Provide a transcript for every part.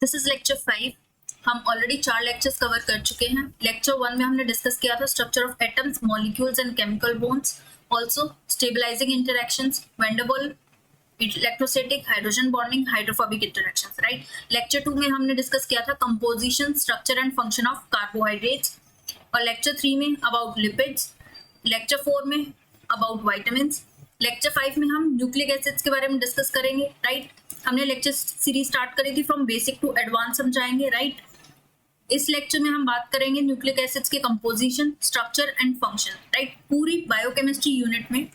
This is lecture 5। हम already 4 lectures cover कर चुके हैं। लेक्चर 1 में हमने डिस्कस किया था structure of atoms, molecules and chemical bonds, also stabilising interactions, van der Waals, electrostatic, hydrogen bonding, hydrophobic interactions, right. Lecture 2 में हमने डिस्कस किया था composition, structure and function of carbohydrates, और लेक्चर 3 में अबाउट लिपिड्स, लेक्चर 4 में about vitamins, lecture 5 में हम nucleic acids के बारे में डिस्कस करेंगे, राइट। हमने लेक्चर सीरीज स्टार्ट करी थी फ्रॉम बेसिक टू एडवांस समझाएंगे, राइट। इस लेक्चर में हम बात करेंगे न्यूक्लिक एसिड्स के composition, structure and function, right. पूरी बायोकेमिस्ट्री यूनिट में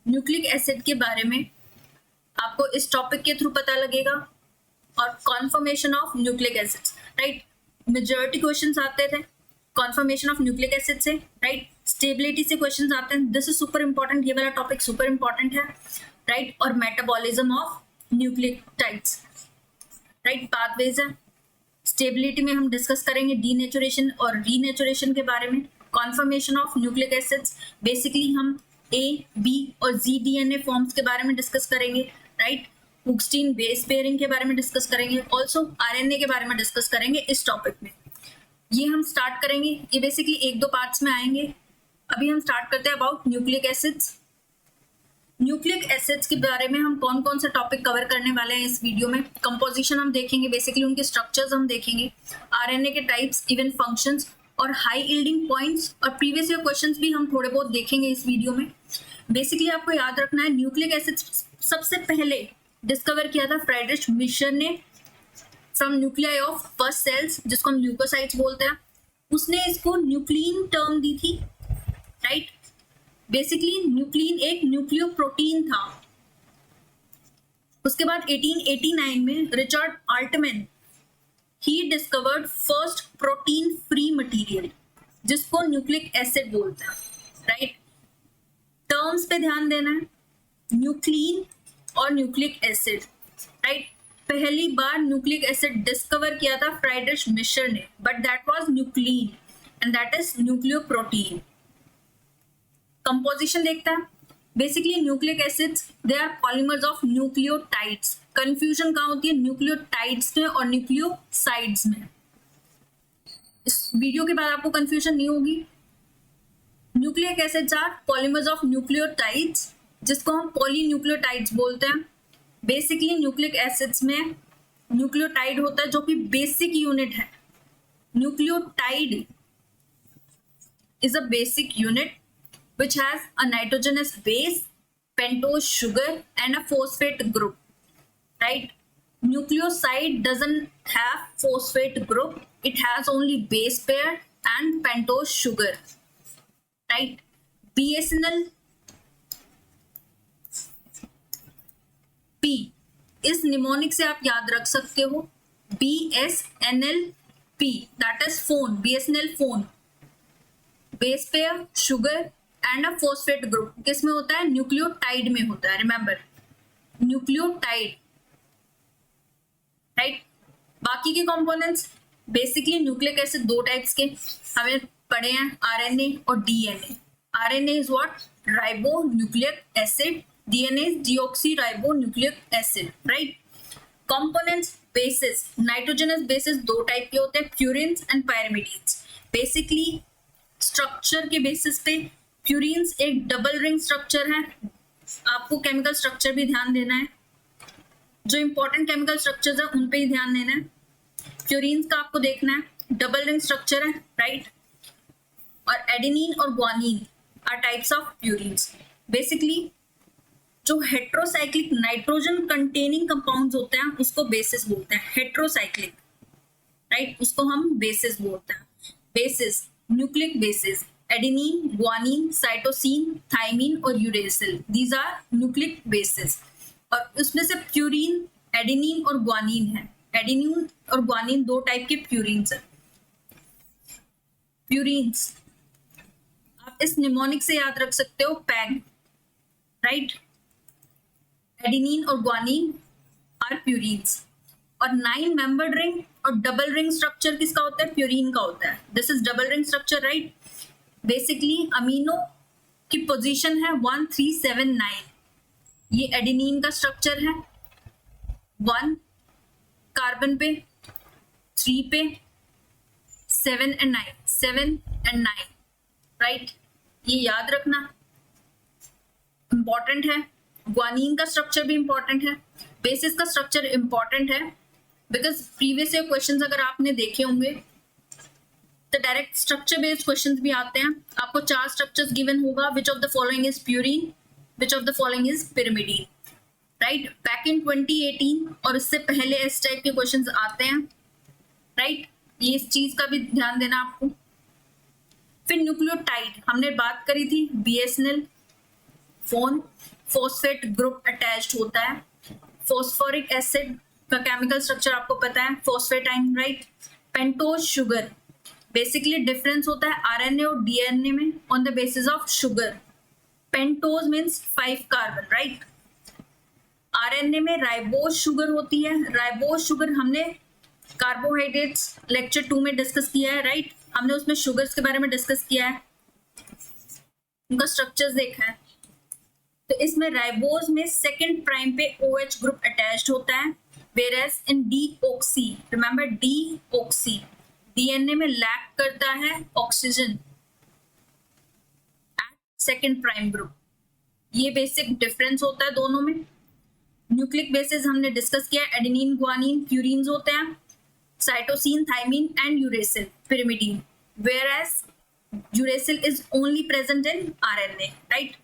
न्यूक्लिक एसिड के बारे में आपको इस टॉपिक के थ्रू पता लगेगा, और conformation of nucleic acids, right. Majority questions आते थे कॉन्फर्मेशन ऑफ न्यूक्लिक एसिड से, राइट। स्टेबिलिटी से क्वेश्चंस आते हैं, दिस इज सुपर इंपॉर्टेंट, ये वाला टॉपिक सुपर इंपॉर्टेंट है, राइट। और metabolism of nucleotides, right, pathways है। स्टेबिलिटी में हम डिस्कस करेंगे डीनेचुरेशन और रीनेचुरेशन के बारे में, conformation of nucleic acids, basically हम A, B और Z DNA फॉर्म्स के बारे में डिस्कस करेंगे, राइट। हुक्स्टीन बेस पेयरिंग के बारे में डिस्कस करेंगे, ऑल्सो RNA के बारे में डिस्कस करेंगे इस टॉपिक में। ये हम स्टार्ट करेंगे, ये बेसिकली 1-2 पार्ट्स में आएंगे। अभी हम स्टार्ट करते हैं about nucleic acids. Nucleic acids के बारे में हम कौन कौन से टॉपिक कवर करने वाले हैं इस वीडियो में। कंपोजिशन हम देखेंगे, बेसिकली उनके स्ट्रक्चर्स हम देखेंगे, RNA के टाइप्स, इवन फंक्शंस और हाई यील्डिंग पॉइंट्स, और प्रीवियस ईयर क्वेश्चंस भी हम थोड़े बहुत देखेंगे इस वीडियो में। बेसिकली आपको याद रखना है न्यूक्लिक एसिड्स सबसे पहले डिस्कवर किया था फ्रेडरिच मिशर ने from nuclei of first cells, जिसको हम ल्यूकोसाइट्स बोलते हैं। उसने इसको न्यूक्लिन टर्म दी थी, राइट। बेसिकली न्यूक्लिन एक न्यूक्लियोप्रोटीन था। उसके बाद 1889 में Richard Altman he discovered first protein free material, जिसको न्यूक्लिक एसिड बोलते हैं, राइट। टर्म्स पे ध्यान देना है, न्यूक्लिन और न्यूक्लिक एसिड, राइट। पहली बार न्यूक्लिक एसिड डिस्कवर किया था फ्रेडरिच मिशर ने, but that was nuclein and that is nucleoprotein. Composition देखता है, basically nucleic acids they are polymers of nucleotides. Confusion कहाँ होती है, न्यूक्लियोटाइड्स में और न्यूक्लियोसाइड्स में। इस वीडियो के बाद आपको कंफ्यूजन नहीं होगी। Nucleic acids are polymers of nucleotides, जिसको हम पॉलीन्यूक्लियोटाइड्स बोलते हैं। बेसिकली न्यूक्लिक एसिड्स में न्यूक्लियोटाइड होता है जो कि बेसिक यूनिट है। Nucleotide is a basic unit which has a nitrogenous base, pentose sugar and a phosphate group, right. Nucleoside doesn't have phosphate group, it has only base pair and pentose sugar, right. BSNL P इस mnemonic से आप याद रख सकते हो, BSNLP that is phone, BSNL phone, base pair, sugar and a phosphate group किस में होता है, न्यूक्लियोटाइड में होता है। Remember, nucleotide, right. बाकी के components, basically nucleic acid 2 types के हमें पढ़े हैं, RNA और DNA। RNA is what, ribo nucleic acid, DNA is deoxy ribo nucleic acid, right. Components, basis, nitrogenous bases 2 type के होते हैं, purines and pyrimidines. Basically structure के बेसिस पे प्यूरिन्स एक डबल रिंग स्ट्रक्चर है। आपको केमिकल स्ट्रक्चर भी ध्यान देना है, जो इंपॉर्टेंट केमिकल स्ट्रक्चर्स है उन पे ही ध्यान देना है। प्यूरिन्स का आपको देखना है, डबल रिंग स्ट्रक्चर है, राइट। और एडेनिन और guanine are types of purines. Basically जो हेट्रोसाइक्लिक नाइट्रोजन कंटेनिंग कंपाउंड्स होते हैं उसको बेसिस बोलते हैं, हेट्रोसाइक्लिक, राइट, उसको हम बेसिस बोलते हैं। Bases, nucleic bases, adenine, guanine, cytosine, thymine और uracil, these are nucleic bases. और उसमें से प्यूरिन, एडेनिन और ग्वानिन है। एडेनिन और ग्वानिन 2 टाइप के प्यूरिन्स है। प्यूरिन्स आप इस निमोनिक से याद रख सकते हो, पैग, राइट। एडेनिन और ग्वानिन आर प्यूरिन्स। और 9 मेंबर्ड रिंग और डबल रिंग स्ट्रक्चर किसका होता है, प्यूरिन का होता है। This is double ring structure, right. Basically amino की पोजीशन है 1, 3, 7, 9। ये एडेनिन का स्ट्रक्चर है, 1 कार्बन पे 3 पे 7 and 9, 7 and 9, राइट, ये याद रखना इंपॉर्टेंट है। ग्वानीन का स्ट्रक्चर भी इंपॉर्टेंट है, बेसिस का स्ट्रक्चर इंपॉर्टेंट है, बिकॉज प्रीवियस ईयर क्वेश्चंस अगर आपने देखे होंगे तो डायरेक्ट स्ट्रक्चर बेस्ड क्वेश्चंस भी आते हैं। आपको 4 स्ट्रक्चर्स गिवन होगा, which of the following is purine, which of the following is pyrimidine, right. Back in 2018 और इससे पहले इस टाइप के क्वेश्चंस आते हैं, राइट, ये इस चीज का भी ध्यान देना आपको। फिर न्यूक्लियोटाइड हमने बात करी थी, BSNL phone, phosphate group attached होता है। फॉस्फोरिक एसिड का केमिकल स्ट्रक्चर आपको पता है, फॉस्फेटाइन, right. Pentose sugar, basically difference होता है RNA और DNA में on the basis of sugar. Pentose means 5 carbon, right. RNA में राइबोज शुगर होती है। राइबोज शुगर हमने कार्बोहाइड्रेट्स लेक्चर 2 में डिस्कस किया है, राइट। हमने उसमें शुगर्स के बारे में डिस्कस किया है, उनका स्ट्रक्चर्स देखा है। तो इसमें राइबोज में 2nd प्राइम पे OH ग्रुप अटैच्ड होता है, whereas in deoxy, remember deoxy, DNA में लैक करता है oxygen at 2nd prime group. ये बेसिक डिफरेंस होता है दोनों में। न्यूक्लिक बेसिस हमने डिस्कस किया, एडेनिन, ग्वानिन, प्यूरिन्स होते हैं, cytosine, thymine and uracil, pyrimidine, whereas uracil is only present in RNA, right.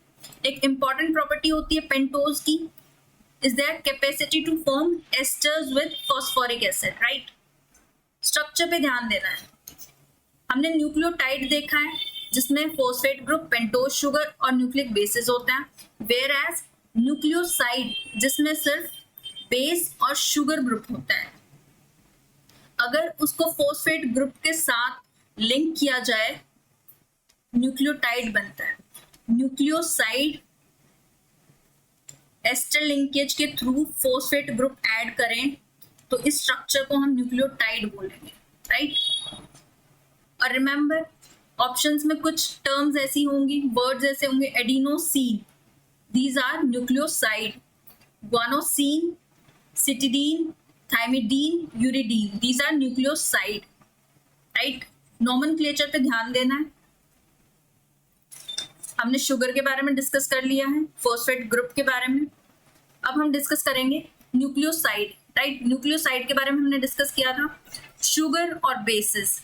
एक इंपॉर्टेंट प्रॉपर्टी होती है पेंटोज की, is their capacity to form esters with phosphoric acid, right. Structure पे ध्यान देना है। हमने न्यूक्लियोटाइड देखा है जिसमें फॉस्फेट ग्रुप, पेंटोज शुगर और न्यूक्लिक बेसिस होता है, whereas न्यूक्लियोसाइड जिसमें सिर्फ बेस और शुगर ग्रुप होता है। अगर उसको फॉस्फेट ग्रुप के साथ लिंक किया जाए न्यूक्लियोटाइड बनता है। न्यूक्लियोसाइड एस्टर लिंकेज के थ्रू फॉस्फेट ग्रुप ऐड करें तो इस स्ट्रक्चर को हम न्यूक्लियोटाइड बोलेंगे, राइट। और रिमेंबर ऑप्शंस में कुछ टर्म्स ऐसी होंगी, वर्ड्स ऐसे होंगे, adenosine, these are nucleoside, guanosine, cytidine, thymidine, uridine, these are nucleoside, right। Nomenclature पे ध्यान देना है। हमने शुगर के बारे में डिस्कस कर लिया है, फॉस्फेट ग्रुप के बारे में। अब हम डिस्कस करेंगे न्यूक्लियोसाइड, राइट। न्यूक्लियोसाइड के बारे में हमने डिस्कस किया था, शुगर और बेसिस,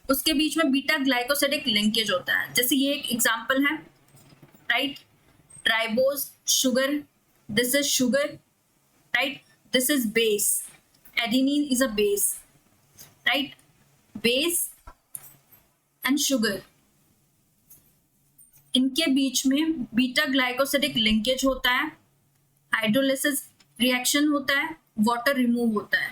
उसके बीच में बीटा ग्लाइकोसिडिक लिंकेज होता है। जैसे ये एक एग्जांपल है, right, ribose sugar, this is sugar, right, this is base, adenine is a base, right, base and sugar, इनके बीच में बीटा ग्लाइकोसिडिक लिंकेज होता है, हाइड्रोलिसिस रिएक्शन होता है, वाटर रिमूव होता है,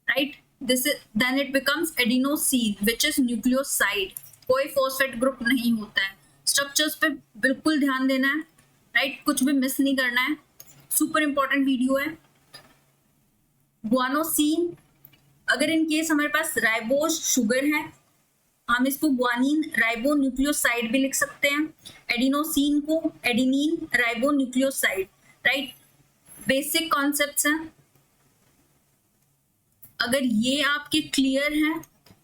right. This is then it becomes adenosine which is nucleoside, कोई phosphate group नहीं होता है। स्ट्रक्चर्स पे बिल्कुल ध्यान देना है, राइट, कुछ भी मिस नहीं करना है, सुपर इंपॉर्टेंट वीडियो है। ग्वानोसिन, अगर इन केस हमारे पास राइबोज शुगर है, हम इसको ग्वानिन राइबो न्यूक्लियोसाइड भी लिख सकते हैं। एडिनोसिन को adenine ribo nucleoside, right. Basic concepts हैं, अगर ये आपके क्लियर हैं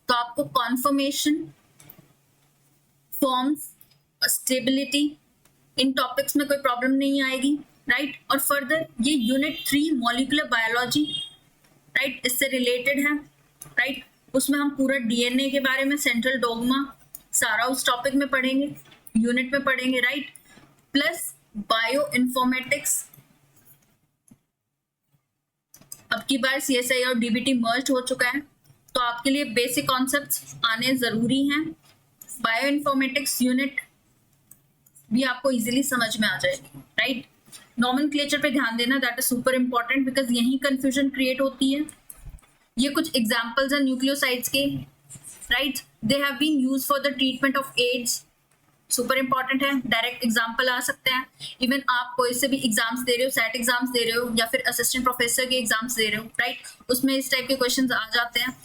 तो आपको कॉन्फर्मेशन, फॉर्म्स, स्टेबिलिटी, इन टॉपिक्स में कोई प्रॉब्लम नहीं आएगी, राइट। और फर्दर ये यूनिट 3 मॉलिक्यूलर बायोलॉजी, राइट, इससे रिलेटेड है, राइट। उसमें हम पूरा DNA के बारे में, सेंट्रल डोगमा, सारा उस टॉपिक में पढ़ेंगे, यूनिट में पढ़ेंगे, राइट। प्लस बायो इन्फॉर्मेटिक्स, अब की बार CSI और DBT मर्ज हो चुका है तो आपके लिए बेसिक कॉन्सेप्ट्स आने जरूरी हैं। बायो इन्फॉर्मेटिक्स यूनिट भी आपको इजीली समझ में आ जाएगी, राइट। नोमेनक्लेचर पे ध्यान देना, that is super important because यही कंफ्यूजन क्रिएट होती है। ये कुछ एग्जांपल्स हैं न्यूक्लियोसाइड्स के, right. They have been used for the treatment of AIDS, super important है, डायरेक्ट एग्जांपल आ सकते हैं। इवन आप कोई से भी एग्जाम्स दे रहे हो, सेट एग्जाम्स दे रहे हो या फिर असिस्टेंट प्रोफेसर के एग्जाम्स दे रहे हो, राइट, उसमें इस टाइप के क्वेश्चंस आ जाते हैं।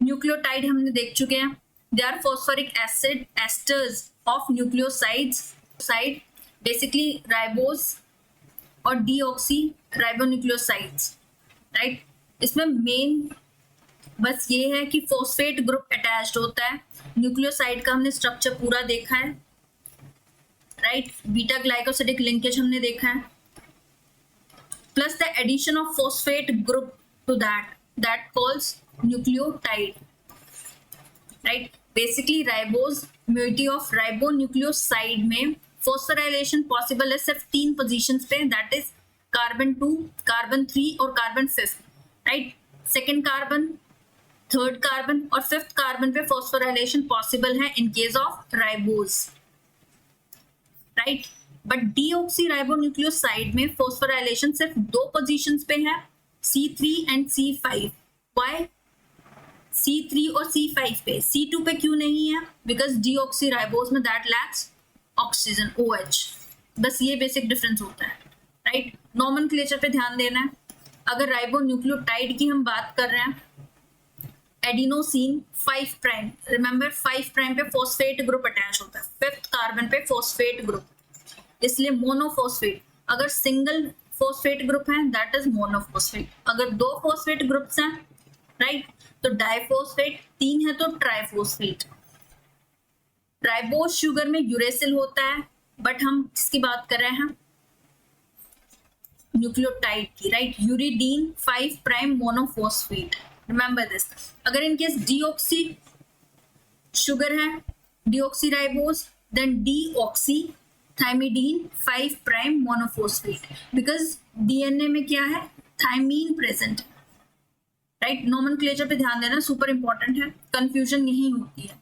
न्यूक्लियोटाइड हमने देख चुके हैं, they are phosphoric acid esters of nucleosides, basically ribose और deoxyribonucleosides, right। इसमें मेन बस ये है कि फॉस्फेट ग्रुप अटैच्ड होता है। न्यूक्लियोसाइड का हमने स्ट्रक्चर पूरा देखा है, राइट। बीटा ग्लाइकोसिडिक लिंकेज हमने देखा है, plus the addition of phosphate group to that calls nucleotide, right. Basically ribose moiety of ribonucleoside में फॉस्फोराइलेशन पॉसिबल है सिर्फ 3 पोजीशंस पे, दैट इज कार्बन 2, कार्बन 3 और carbon 5, right. Second carbon, third carbon और fifth carbon पे phosphorylation possible है in case of ribose, right. But deoxy ribonucleoside में phosphorylation सिर्फ 2 पोजीशंस पे है, C3 and C5। Why C3 और C5 पे, C2 पे क्यों नहीं है? बिकॉज डीऑक्सी राइबोज में दैट लैक्स ऑक्सीजन, OH। बस ये बेसिक डिफरेंस होता है, राइट। नॉमेनक्लेचर पे ध्यान देना है। अगर राइबोन्यूक्लियोटाइड की हम बात कर रहे हैं, एडिनोसिन 5 प्राइम, रिमेंबर 5 प्राइम पे फॉस्फेट ग्रुप अटैच होता है, 5th कार्बन पे फॉस्फेट ग्रुप, इसलिए मोनोफॉस्फेट। अगर सिंगल फॉस्फेट ग्रुप है दैट इज मोनोफॉस्फेट, अगर 2 फॉस्फेट ग्रुप्स हैं, राइट, तो डाइफॉस्फेट, 3 है तो ट्राइफॉस्फेट। राइबोज शुगर में यूरेसिल होता है, बट हम किसकी बात कर रहे हैं? न्यूक्लियोटाइड की, right. Uridine 5 prime monophosphate, remember this. अगर इनकेस डीऑक्सी शुगर है, deoxy ribose, then deoxy thymidine 5 prime monophosphate, because DNA में क्या है? Thiamine present, right. नॉमेनक्लेचर पे ध्यान देना, सुपर इंपॉर्टेंट है, कंफ्यूजन यही होती है।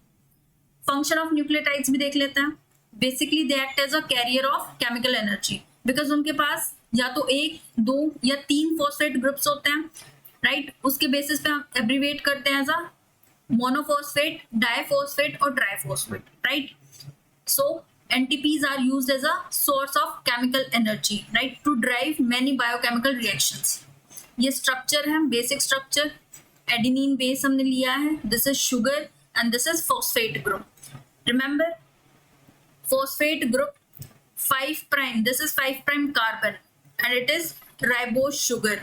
फंक्शन ऑफ न्यूक्लियोटाइड्स भी देख लेते हैं। Basically they act as a carrier of chemical energy, because उनके पास या तो 1, 2 या 3 फॉस्फेट ग्रुप्स होते हैं, राइट। उसके बेसिस पे हम एब्रीवेट करते हैं एज अ मोनोफॉस्फेट, डाइफॉस्फेट और triphosphate, right. So NTPs are used as a source of chemical energy, right, to drive many biochemical reactions. ये स्ट्रक्चर है, बेसिक स्ट्रक्चर। एडेनिन बेस हमने लिया है, this is sugar and this is phosphate group. Remember phosphate group 5 prime, this is 5 prime carbon and it is ribose sugar,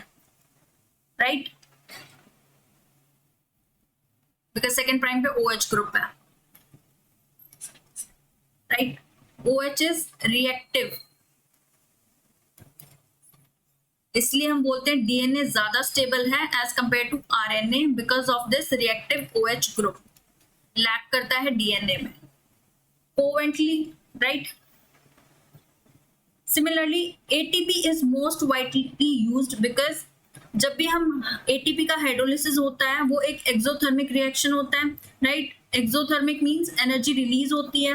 right, because second prime पे OH group है, right. OH is reactive, इसलिए हम बोलते हैं DNA ज्यादा stable है as compare to RNA because of this reactive OH group, lack करता है DNA में covalently, right. Similarly ATP is most widely used because जब भी हम ATP का हाइड्रोलिसिस होता है वो एक एक्सोथर्मिक रिएक्शन होता है, right. Exothermic means energy release होती है।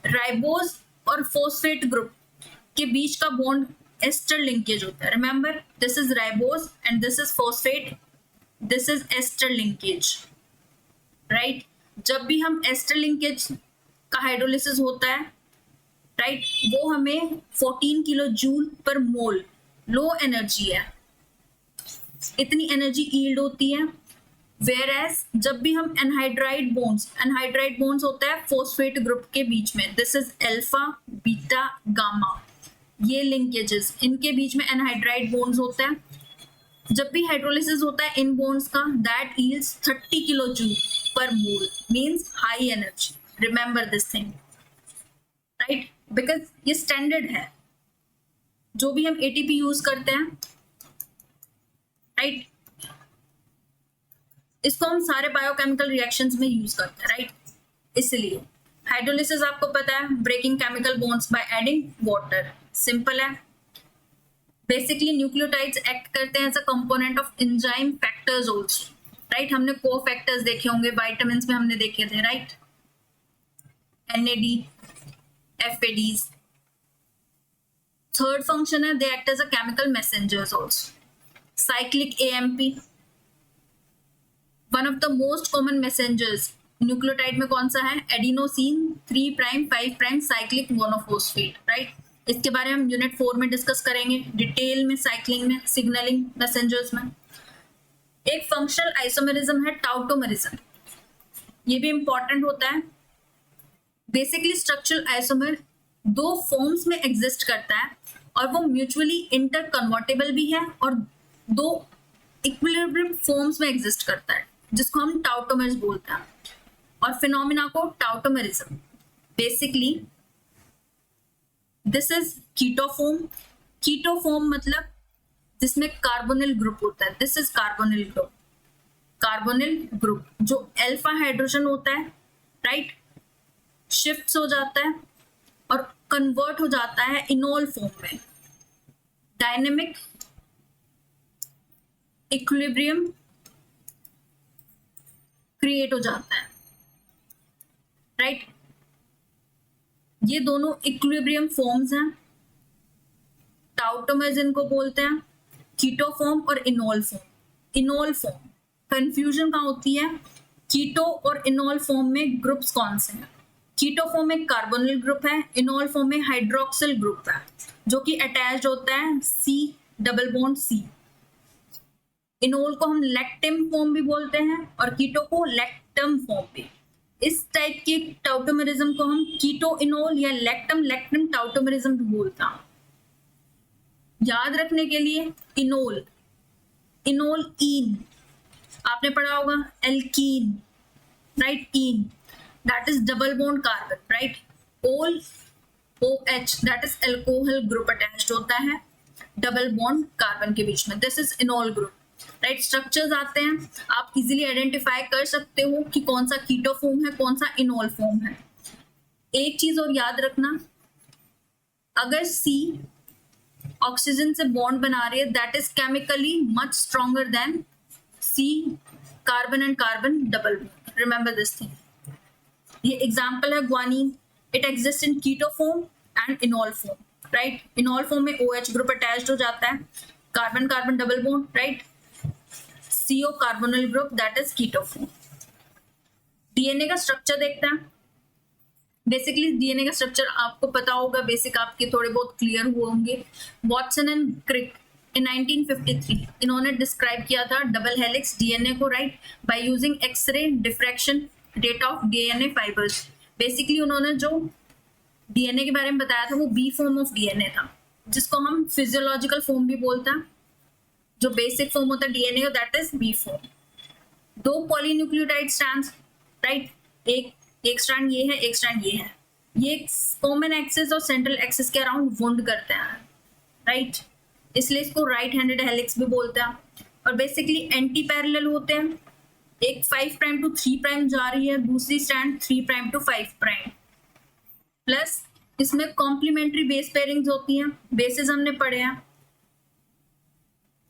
राइबोज और फॉस्फेट ग्रुप के बीच का बॉन्ड एस्टर लिंकेज होता है, remember this is ribose and this is phosphate, this is ester linkage, right. जब भी हम एस्टर लिंकेज का हाइड्रोलिसिस होता है, राइट, वो हमें 14 किलो जूल पर मोल, लो एनर्जी है, इतनी एनर्जी यील्ड होती है। वेयर एज जब भी हम एनहाइड्राइड बॉन्ड्स होता है फॉस्फेट ग्रुप के बीच में, this is alpha, beta, gamma, ये लिंकेजेस, इनके बीच में एनहाइड्राइड बॉन्ड्स होता है। जब भी हाइड्रोलिसिस होता है इन बॉन्ड्स का, दैट यील्ड्स 30 किलो जूल पर मोल, means high energy. Remember this thing, right, because ये स्टैंडर्ड है जो भी हम ATP यूज करते हैं, राइट, इसको हम सारे बायोकेमिकल रिएक्शंस में यूज करते हैं, राइट। इसलिए हाइड्रोलिसिस आपको पता है, breaking chemical bonds by adding water, simple है। बेसिकली न्यूक्लियोटाइड्स एक्ट करते हैं as a component of enzyme factors also, right. हमने को फैक्टर्स देखे होंगे, विटामिन्स में हमने देखे थे, right, NAD, FADs। Third function है, they act as a chemical messengers also. Cyclic AMP, one of the most common messengers nucleotide में कौन सा है? Adenosine 3 prime 5 prime cyclic monophosphate, right. इसके बारे में हम यूनिट 4 में डिस्कस करेंगे डिटेल में, साइक्लिंग में, सिग्नलिंग मैसेंजर्स में। एक फंक्शनल आइसोमेरिज्म है टाउटोमेरिज्म, ये भी इंपॉर्टेंट होता है। बेसिकली स्ट्रक्चरल आइसोमर 2 फॉर्म्स में एग्जिस्ट करता है और वो म्यूचुअली इंटर कन्वर्टेबल भी है और 2 इक्विलिब्रियम फॉर्म्स में एग्जिस्ट करता है, जिसको हम टाउटोमर्स बोलते हैं, और फिनोमिना को tautomerism. Basically this is keto form. Keto form मतलब जिसमें कार्बोनिल ग्रुप होता है, this is carbonyl group. Carbonyl group जो अल्फा हाइड्रोजन होता है, राइट, शिफ्ट हो जाता है और कन्वर्ट हो जाता है इनोल फॉर्म में। डायनेमिक इक्विलिब्रियम क्रिएट हो जाता है, राइट। ये दोनों इक्विलिब्रियम फॉर्म्स हैं, टाउटोमर्स इनको बोलते हैं, कीटोफॉर्म और enol form. Enol form confusion कहाँ होती है, कीटो और इनोल फॉर्म में ग्रुप्स कौन से हैं। कीटो फॉर्म में कार्बोनिल ग्रुप है, इनोल फॉर्म में हाइड्रोक्सिल ग्रुप है जो कि अटैच्ड होता है C double bond C. Enol को हम लैक्टिम फॉर्म भी बोलते हैं और कीटो को लैक्टम फॉर्म भी। इस टाइप के टाउटोमेरिज्म को हम कीटो इनोल या लैक्टम लैक्टम टाउटोमेरिज्म भी बोलते हैं। याद रखने के लिए इनोल, इनोल ईन आपने पढ़ा होगा, alkene, right, in that is double bond carbon, right. ओल OH that is alcohol group attached होता है डबल बॉन्ड कार्बन के बीच में, this is enol group, right. Structures आते हैं, आप इजीली आइडेंटिफाई कर सकते हो कि कौन सा कीटो फॉर्म है, कौन सा इनोल फॉर्म है। एक चीज और याद रखना, अगर C ऑक्सीजन से बॉन्ड बना रही है that is chemically much stronger than C carbon and carbon double bond, remember this thing. ये एग्जांपल है guanine, it exist in keto form and enol form, right. Enol form में OH group attached हो जाता है, carbon carbon double bond, right, CO carbonyl group that is keto form. DNA का structure देखते हैं। Basically DNA का structure आपको पता होगा, बेसिक आपके थोड़े बहुत क्लियर हुए होंगे। वॉटसन एंड क्रिक इन 1953 इन्होंने डिस्क्राइब किया था डबल हेलिक्स डीएनए को, right, by using X ray diffraction data of DNA fibres. Basically उन्होंने जो डीएनए के बारे में बताया था वो बी फॉर्म ऑफ डीएनए था, जिसको हम फिजियोलॉजिकल फॉर्म भी बोलते हैं। जो बेसिक फॉर्म होता है डीएनए का दैट इज बी फॉर्म। दो पॉलीन्यूक्लियोटाइड स्ट्रैंड्स, राइट, एक स्ट्रैंड ये है, एक स्ट्रैंड ये है। ये कॉमन एक्सिस और सेंट्रल एक्सिस के अराउंड वुंड करते हैं, राइट, इसलिए इसको राइट हैंडेड हेलिक्स भी बोलते हैं। और बेसिकली एंटी पैरेलल होते हैं, एक 5 प्राइम टू 3 प्राइम जा रही है, दूसरी strand 3 prime to 5 prime. Plus इसमें कॉम्प्लीमेंट्री बेस पेयरिंग्स होती हैं, बेसिस हमने पढ़े हैं,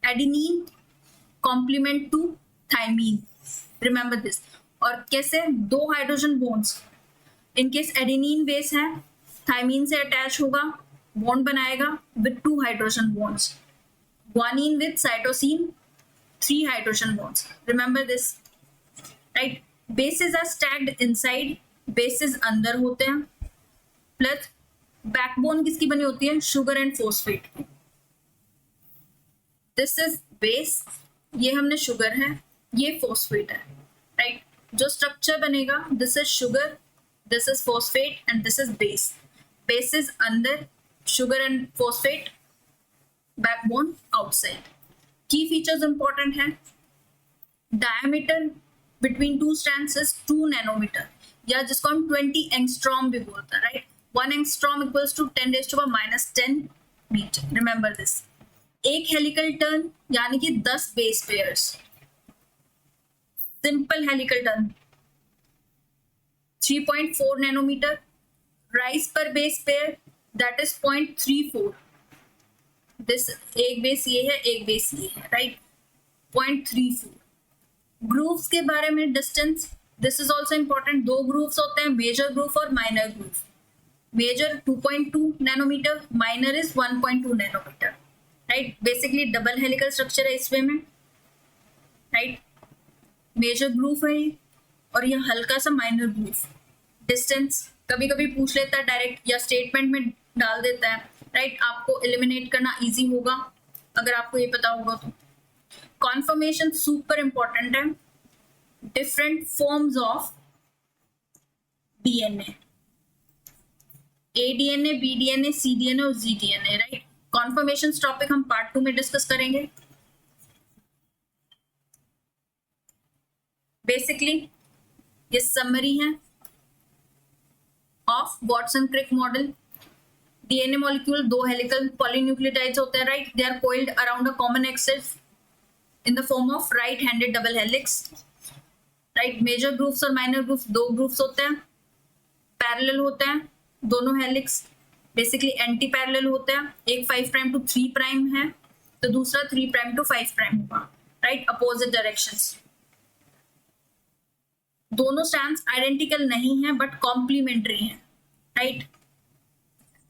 adenine complement to thymine, remember this. और कैसे, दो hydrogen bonds, in case adenine base है, थाइमीन से अटैच होगा, बॉन्ड बनाएगा with 2 hydrogen bonds. Guanine with cytosine 3 hydrogen bonds, remember this, right. Bases are stacked inside, bases अंदर होते हैं। प्लस बैकबोन किसकी बनी होती है, शुगर एंड फॉस्फेट की। दिस इज बेस, ये हमने शुगर है, ये फॉस्फेट है, राइट। जो स्ट्रक्चर बनेगा this is sugar, this is phosphate and this is base. Base is अंदर, sugar and phosphate, backbone outside. Key features important है, diameter between 2 strands is 2 nanometer, या जिसको हम 20 एंगस्ट्रॉम भी बोलते हैं, right. 1 angstrom equals to 10⁻⁻10 metre, remember this. एक helical turn यानी कि 10 base pairs. Simple helical turn 3.4 nanometre, rise पर base pair that is 0.34। This एक बेस ये है, एक बेस ये है, राइट, 0.34। ग्रूव्स के बारे में distance, this is also important. 2 grooves होते हैं, मेजर ग्रूव और minor groove. Major 2.2 nanometre, minor is 1.2 nanometre, right. Basically double helical structure है इस वे में, राइट। मेजर ग्रूव है और ये हल्का सा माइनर ग्रूव। डिस्टेंस कभी कभी पूछ लेता है डायरेक्ट या स्टेटमेंट में डाल देता है, राइट। आपको एलिमिनेट करना इजी होगा अगर आपको ये पता होगा तो। कॉन्फर्मेशन सुपर इंपॉर्टेंट है, different forms of DNA, A DNA, B DNA, C DNA और जीडीएनए, राइट। कॉन्फर्मेशन टॉपिक हम पार्ट 2 में डिस्कस करेंगे। बेसिकली ये समरी है of Watson Crick model. DNA molecule 2 helical polynucleotides होते हैं, right. They are coiled around a common axis in the form of right handed double helix, right. Major groups और minor groups 2 groups होते हैं, parallel होते हैं दोनों helix, basically anti parallel होते हैं। एक 5 प्राइम टू 3 प्राइम है तो दूसरा 3 प्राइम टू 5 प्राइम होगा, राइट, अपोजिट डायरेक्शंस। दोनों स्ट्रैंड्स आइडेंटिकल नहीं है बट कॉम्प्लीमेंट्री है, right.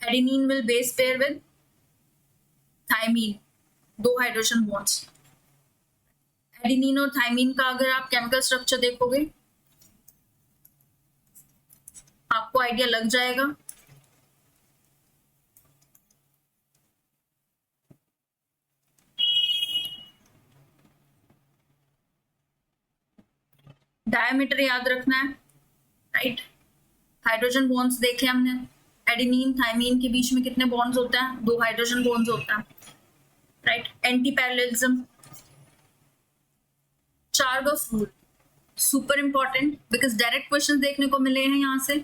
Adenine will base pair with thymine, 2 hydrogen bonds. Adenine और थाइमीन का अगर आप केमिकल स्ट्रक्चर देखोगे आपको आइडिया लग जाएगा। डायमीटर याद रखना है, राइट। हाइड्रोजन बॉन्ड्स देखे हमने, एडेनिन थाइमीन के बीच में कितने बॉन्ड्स होते हैं, 2 हाइड्रोजन बॉन्ड्स होता है, right. Anti parallelism, Chargaff rule, super important because direct question देखने को मिले हैं यहां से,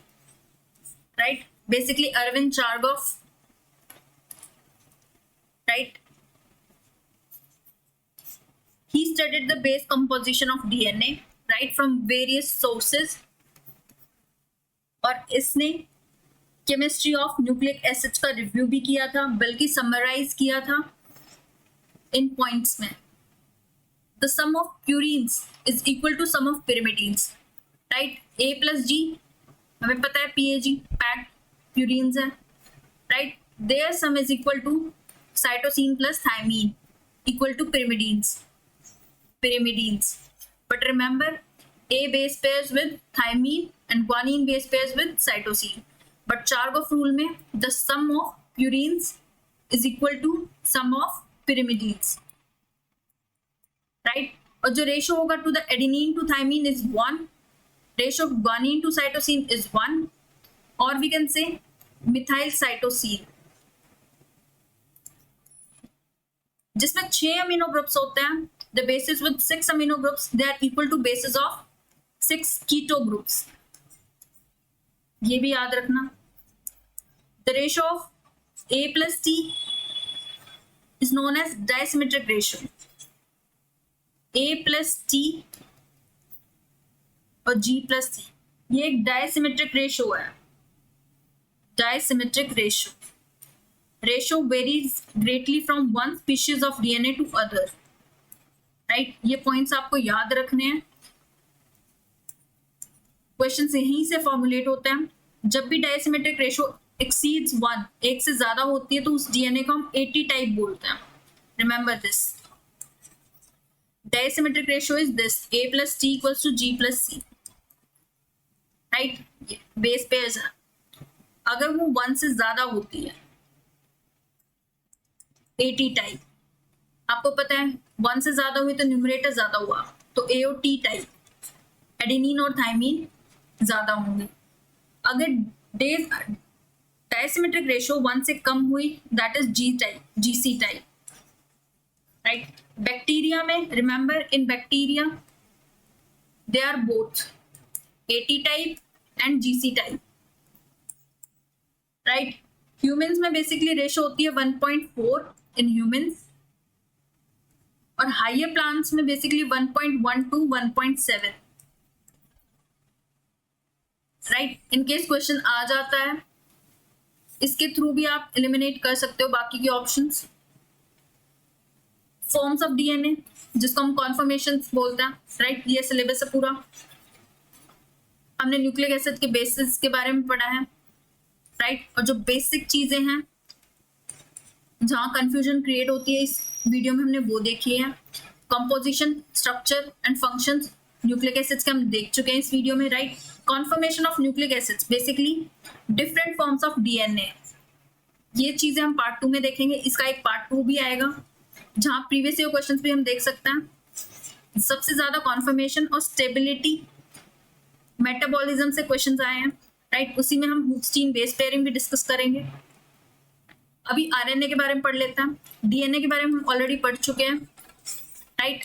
right. Basically Arvind Chargaff, right, he studied the base composition of DNA, right, from various sources, और इसने केमिस्ट्री ऑफ न्यूक्लिक एसिड्स का रिव्यू भी किया था, बल्कि समराइज किया था इन पॉइंट्स में। The sum of purines is equal to sum of pyrimidines, right. A plus G हमें पता है PAG पैक्ड प्यूरीन्स है, right. There sum is equal to cytosine plus thymine equal to pyrimidines. But remember, A base pairs with thymine and guanine base pairs with cytosine. But Chargaff rule में the sum of purines is equal to sum of pyrimidines, right? और जो ratio होगा to the adenine to thymine is 1, ratio of guanine to cytosine is 1, or we can say methyl cytosine, जिसमें 6 amino groups होते हैं। The bases with 6 amino groups, they are equal to bases of 6 keto groups. ये भी याद रखना। The ratio of A plus T is known as disymmetric ratio. A plus T और G plus T, ये एक disymmetric ratio है। Disymmetric ratio. Ratio varies greatly from one species of DNA to other. Right, ये points आपको याद रखने हैं। Question यहीं से फॉर्मुलेट होते हैं। जब भी डायसिमेट्रिक रेशियो एक्सीड्स 1, एक से ज्यादा होती है, तो उस डीएनए को हम 80 टाइप बोलते हैं। Remember this, dissymmetric ratio is this, A plus T equals to G plus C, right. Base pairs है, अगर वो 1 से ज्यादा होती है 80 टाइप। आपको पता है 1 से ज्यादा हुई तो न्यूमरेटर ज्यादा हुआ, तो A और T टाइप, एडेनिन और थाइमीन ज्यादा होंगे। अगर डायसिमेट्रिक रेशियो 1 से कम हुई, that is G type, GC type, right. Bacteria में remember, in bacteria they are both AT type and GC type, right. Humans में बेसिकली रेशियो होती है 1.4 इन ह्यूमंस, और हाइयर प्लांट्स में basically 1.1 to 1.7, right. In case question आ जाता है, इसके थ्रू भी आप एलिमिनेट कर सकते हो बाकी के ऑप्शंस। फॉर्म्स ऑफ डीएनए, जिसको हम कॉन्फर्मेशन बोलते हैं, राइट। ये सिलेबस है पूरा। हमने न्यूक्लिक एसिड के बेसिस के बारे में पढ़ा है, राइट। और जो बेसिक चीजें हैं जहां कंफ्यूजन क्रिएट होती है, इस वीडियो में हमने वो देखी है। Composition, structure and functions nucleic acids के हम देख चुके हैं इस वीडियो में, right. Conformation of nucleic acids, basically different forms of DNA, ये चीजें हम पार्ट 2 में देखेंगे। इसका एक पार्ट 2 भी आएगा जहां प्रीवियस ईयर क्वेश्चंस भी हम देख सकते हैं। सबसे ज्यादा कॉन्फर्मेशन और स्टेबिलिटी, मेटाबॉलिज्म से क्वेश्चंस आए हैं, राइट। उसी में हम हुक्सटीन बेस पेयरिंग भी डिस्कस करेंगे। अभी आरएनए के बारे में पढ़ लेते हैं। डीएनए के बारे में हम ऑलरेडी पढ़ चुके हैं, right.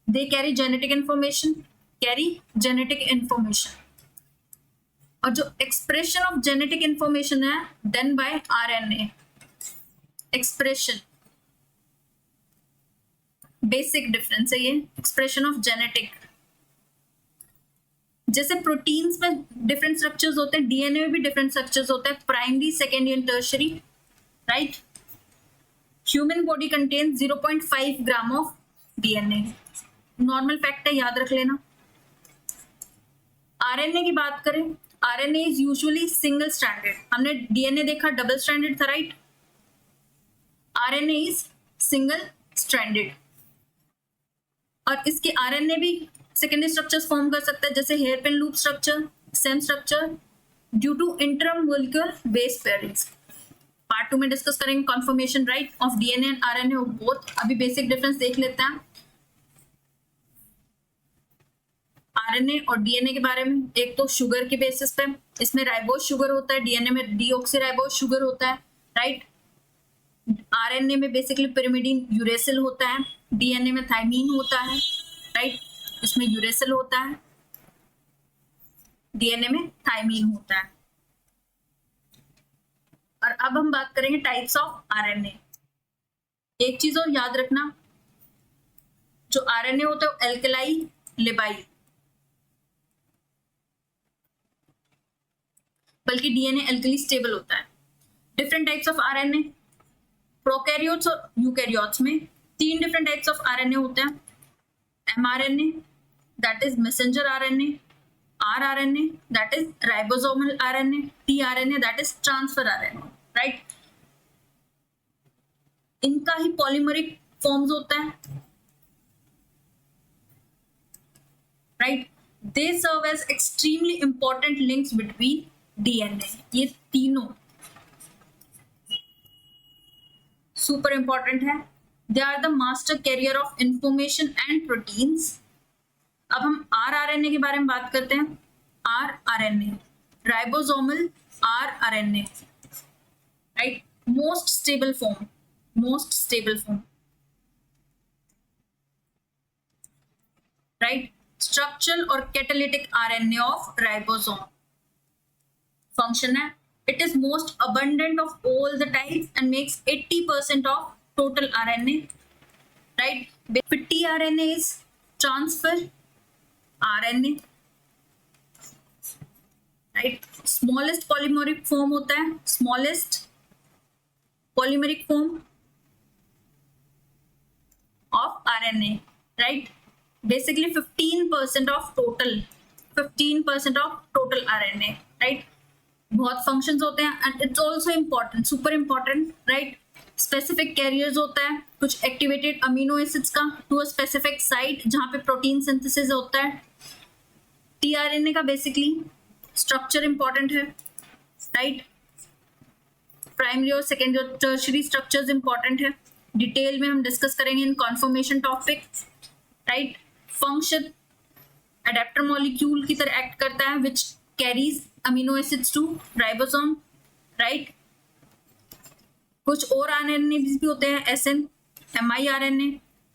They carry genetic information, carry genetic information, और जो एक्सप्रेशन ऑफ जेनेटिक इंफॉर्मेशन है done by RNA. Expression basic difference है ये, एक्सप्रेशन ऑफ जेनेटिक। जैसे प्रोटीन्स में डिफरेंट स्ट्रक्चर्स होते हैं, डीएनए में भी डिफरेंट स्ट्रक्चर्स होते हैं, primary, secondary and tertiary, right. Human body contains 0.5 gram of DNA, normal fact है, याद रख लेना। आरएनए की बात करें, RNA is usually single stranded. हमने डीएनए देखा डबल स्ट्रैंडेड था, right. RNA is single stranded, और इसके आरएनए भी सेकेंडरी स्ट्रक्चर्स फॉर्म कर सकता है, जैसे hairpin loop structure, same structure, due to intermolecular base pairings. Part 2 में डिस्कस करेंगे conformation, right, of DNA and RNA of both. अभी बेसिक डिफरेंस देख लेते हैं आरएनए और डीएनए के बारे में। एक तो शुगर के बेसिस पे, इसमें राइबोज शुगर होता है, डीएनए में डीऑक्सीराइबोज शुगर होता है, राइट। आरएनए में बेसिकली पिरिमिडीन यूरेसिल होता है, डीएनए में थाइमीन होता है, राइट। इसमें यूरेसिल होता है, डीएनए में थाइमीन होता है। और अब हम बात करेंगे टाइप्स ऑफ आरएनए। एक चीज और याद रखना, जो आरएनए होता है एल्केलाई लिबाइल, बल्कि डीएनए एल्कली स्टेबल होता है। Different types of RNA, prokaryotes और यूकैरियोट्स में 3 डिफरेंट टाइप्स ऑफ आरएनए होते हैं। MRNA that is messenger RNA, rRNA that is ribosomal RNA, tRNA that is transfer RNA, right. इनका ही पॉलीमरिक फॉर्म्स होता है, right. They serve as extremely important links between DNA. ये तीनों super important है। They are the master carrier of information and proteins. अब हम rRNA के बारे में बात करते हैं। RRNA ribosomal rRNA, right, most stable form, most stable form, right. Structural और catalytic RNA of ribosome. Function है, it is most abundant of all the types and makes 80% of total RNA, right. tRNA is transfer RNA, right. smallest polymeric form होता है, smallest polymeric form of RNA, right. basically 15% of total, 15% of total RNA, right. बहुत functions होते हैं and it's also important, super important, right. Specific carriers होता है कुछ activated amino acids का to a specific site जहां पे प्रोटीन सिंथेसिस होता है। टीआरएनए का बेसिकली स्ट्रक्चर इंपॉर्टेंट है, राइट। प्राइमरी और सेकेंडरी और टर्शरी स्ट्रक्चर्स इंपॉर्टेंट है, डिटेल में हम डिस्कस करेंगे in conformation topic, right. Function adapter molecule की तरह एक्ट करता है which carries amino acids to ribosome, right. कुछ और आरएनए भी होते हैं, एसएन, एमआईआरएनए,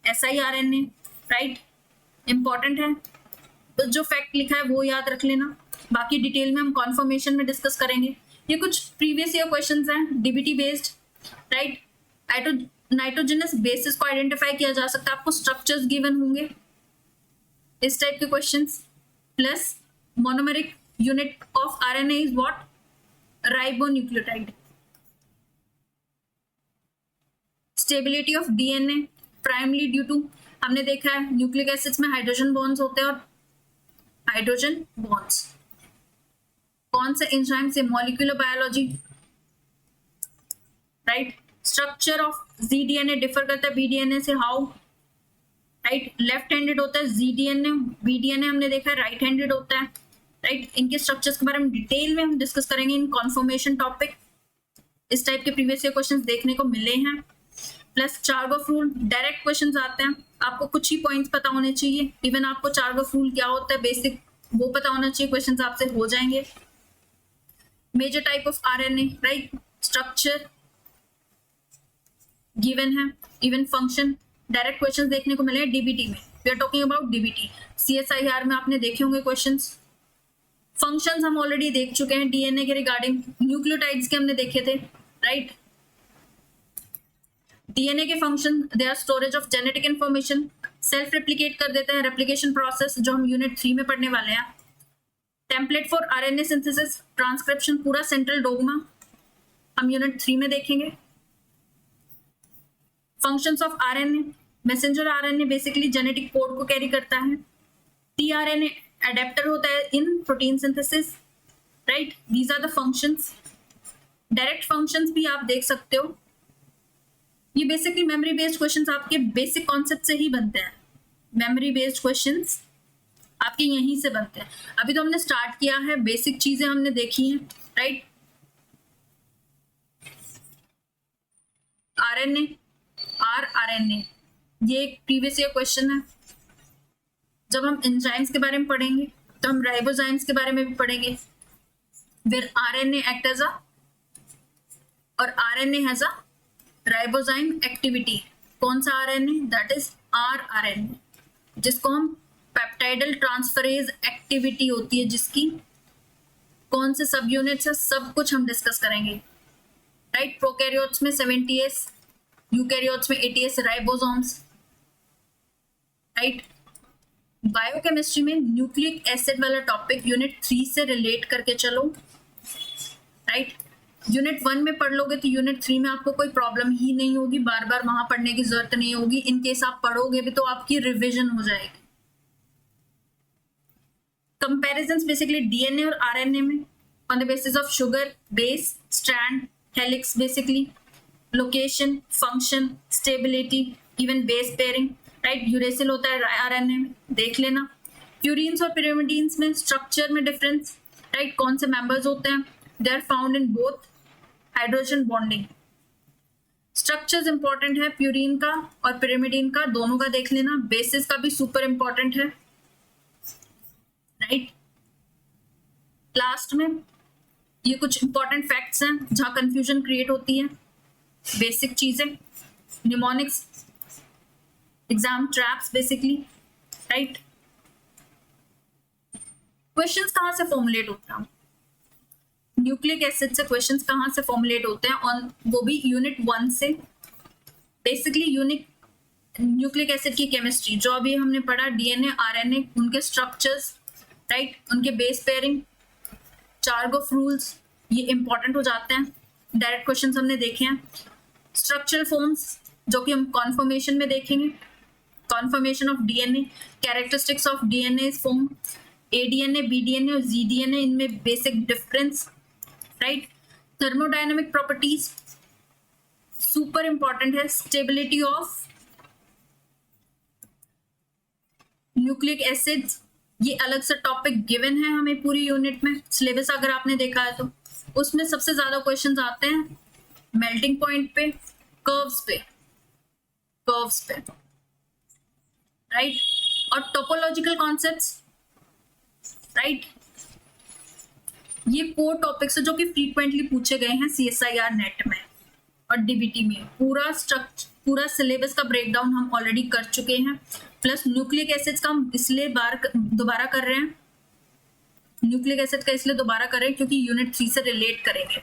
एसआईआरएनए, राइट, इंपॉर्टेंट है। तो जो फैक्ट लिखा है वो याद रख लेना, बाकी डिटेल में हम कॉन्फर्मेशन में डिस्कस करेंगे। ये कुछ प्रीवियस ईयर क्वेश्चंस हैं, DBT based, right. Nitrogenous bases को आइडेंटिफाई किया जा सकता है, आपको स्ट्रक्चर्स गिवन होंगे इस टाइप के questions, plus monomeric unit of RNA is what? Ribonucleotide. Stability of DNA primarily due to, हमने देखा है न्यूक्लिक एसिड्स में हाइड्रोजन बॉन्ड्स होते हैं और हाइड्रोजन बॉन्ड्स कौन से एंजाइम से, molecular biology, right. Structure of ZDNA differ करता है BDNA से, हाउ, राइट। लेफ्ट हैंडेड होता है ZDNA, BDNA हमने देखा है राइट हैंडेड होता है, राइट। इनके स्ट्रक्चर्स के बारे में डिटेल में हम डिस्कस करेंगे इन कॉन्फर्मेशन टॉपिक। इस टाइप के प्रीवियस ईयर क्वेश्चंस देखने को मिले हैं, प्लस चार्गोफ रूल, डायरेक्ट क्वेश्चंस आते हैं, आपको कुछ ही पॉइंट्स पता होने चाहिए। इवन आपको चार्गोफ रूल क्या होता है बेसिक वो पता होना चाहिए, क्वेश्चंस आपसे हो जाएंगे। Major type of RNA, right, structure given है, इवन फंक्शन, डायरेक्ट क्वेश्चंस देखने को मिले डीबीटी में। We are talking about DBT. CSIR में आपने देखे होंगे क्वेश्चंस। फंक्शंस हम ऑलरेडी देख चुके हैं डीएनए के रिगार्डिंग, न्यूक्लियोटाइड्स के हमने देखे थे, राइट। डीएनए के function, they are storage of genetic information, self replicate कर देते हैं, रेप्लिकेशन प्रोसेस जो हम यूनिट 3 में पढ़ने वाले हैं। Template for RNA synthesis, transcription, पूरा सेंट्रल डोग्मा हम यूनिट 3 में देखेंगे। Functions of RNA, messenger RNA basically genetic code को कैरी करता है। टीआरएनए एडेप्टर होता है in protein synthesis, right. These are the functions. Direct functions भी आप देख सकते हो। ये बेसिकली मेमोरी बेस्ड क्वेश्चंस आपके बेसिक कॉन्सेप्ट से ही बनते हैं। मेमोरी बेस्ड क्वेश्चंस आपके यहीं से बनते हैं। अभी तो हमने स्टार्ट किया है, बेसिक चीजें हमने देखी हैं, राइट। आरएनए, आरएनए, ये एक प्रीवियस ईयर क्वेश्चन है। जब हम एंजाइम्स के बारे में पढ़ेंगे तो हम राइबोजाइम्स के बारे में भी पढ़ेंगे। Where RNA act as a, और RNA has a ribozyme activity. कौन सा आरएनए? दैट इज आरएनए, जिसको हम पेप्टाइडल ट्रांसफरेज एक्टिविटी होती है, जिसकी कौन से सब यूनिट्स है, सब कुछ हम डिस्कस करेंगे, राइट। प्रोकैरियोट्स में 70S, यूकैरियोट्स में 80S राइबोसोम्स, राइट। बायोकेमिस्ट्री में न्यूक्लिक एसिड वाला टॉपिक यूनिट 3 से रिलेट करके चलो, राइट। यूनिट 1 में पढ़ लोगे तो यूनिट 3 में आपको कोई प्रॉब्लम ही नहीं होगी, बार बार वहां पढ़ने की जरूरत नहीं होगी। इन केस आप पढ़ोगे भी तो आपकी रिविजन हो जाएगी। कंपैरिजंस बेसिकली डीएनए और आरएनए में on the basis of sugar, base, strand, helix, basically location, function, stability, even base pairing, right. Uracil होता है आरएनए में, देख लेना। प्यूरिन्स और पिरिमिडीन्स में स्ट्रक्चर में डिफरेंस, राइट। कौन से मेंबर्स होते हैं? They are found in both hydrogen bonding. Structures important है प्यूरिन का और पिरिमिडीन का, दोनों का देख लेना। बेसिस का भी सुपर इंपॉर्टेंट है, राइट। लास्ट में ये कुछ इंपॉर्टेंट फैक्ट्स हैं जहां कंफ्यूजन क्रिएट होती है, बेसिक चीजें, mnemonics, exam traps basically, right. Questions कहां से फॉर्मुलेट होते हैं? न्यूक्लिक एसिड से क्वेश्चंस कहां से फॉर्मुलेट होते हैं, और वो भी यूनिट 1 से। बेसिकली यूनिक न्यूक्लिक एसिड की केमिस्ट्री जो अभी हमने पढ़ा, डीएनए, आरएनए, उनके स्ट्रक्चर्स, राइट, उनके बेस पेयरिंग, चार्गोफ रूल्स, ये इंपॉर्टेंट हो जाते हैं। डायरेक्ट क्वेश्चंस हमने देखे हैं। स्ट्रक्चरल फॉर्म्स जो कि हम कॉन्फर्मेशन में देखेंगे, conformation of DNA, characteristics of DNA form, A DNA, B DNA और जीडीएनए, इनमें basic difference, right. Thermodynamic properties super important है। स्टेबिलिटी ऑफ न्यूक्लिक एसिड्स, ये अलग से टॉपिक गिवन है हमें पूरी यूनिट में। सिलेबस अगर आपने देखा है तो उसमें सबसे ज्यादा क्वेश्चंस आते हैं मेल्टिंग पॉइंट पे, कर्व्स पे, राइट। और टोपोलॉजिकल कॉन्सेप्ट्स, राइट। ये कोर टॉपिक्स है जो कि फ्रीक्वेंटली पूछे गए हैं CSIR नेट में और डीबीटी में। पूरा सिलेबस का ब्रेकडाउन हम ऑलरेडी कर चुके हैं, प्लस न्यूक्लिक एसिड्स का हम इसलिए दोबारा कर रहे हैं, न्यूक्लिक एसिड का इसलिए दोबारा कर रहे हैं क्योंकि यूनिट 3 से रिलेट करेंगे।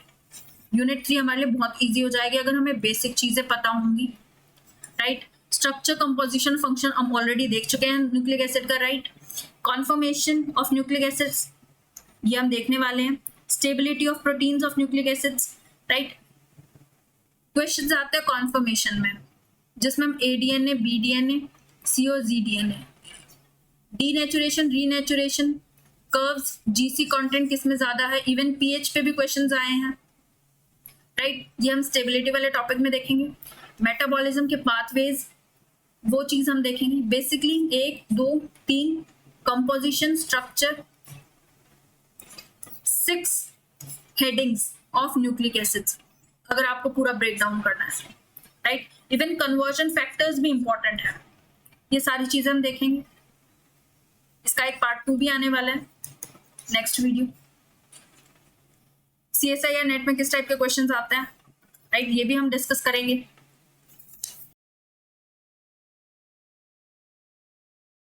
यूनिट 3 हमारे लिए बहुत इजी हो जाएगी अगर हमें बेसिक चीजें पता होंगी, राइट। स्ट्रक्चर, कंपोजिशन, फंक्शन हम ऑलरेडी देख चुके हैं न्यूक्लिक एसिड का, right. Conformation of nucleic acids ये हम देखने वाले हैं। Stability of proteins of nucleic acids, right. Questions आते हैं कॉन्फर्मेशन में, जिसमें हम एडीएनए, बीडीएनए, COZDNA, denaturation, renaturation, curves, GC content किसमें ज्यादा है, इवन पीएच पे भी क्वेश्चंस आए हैं, राइट। ये हम स्टेबिलिटी वाले टॉपिक में देखेंगे। मेटाबॉलिज्म के पाथवेज, वो चीज हम देखेंगे। Basically 1, 2, 3 composition, structure, 6 headings of nucleic acids अगर आपको पूरा ब्रेकडाउन करना है, राइट। इवन कन्वर्जन फैक्टर्स भी इंपॉर्टेंट है। ये सारी चीजें हम देखेंगे। इसका एक पार्ट 2 भी आने वाला है नेक्स्ट वीडियो। CSIR नेट में किस टाइप के क्वेश्चंस आते हैं, राइट, ये भी हम डिस्कस करेंगे।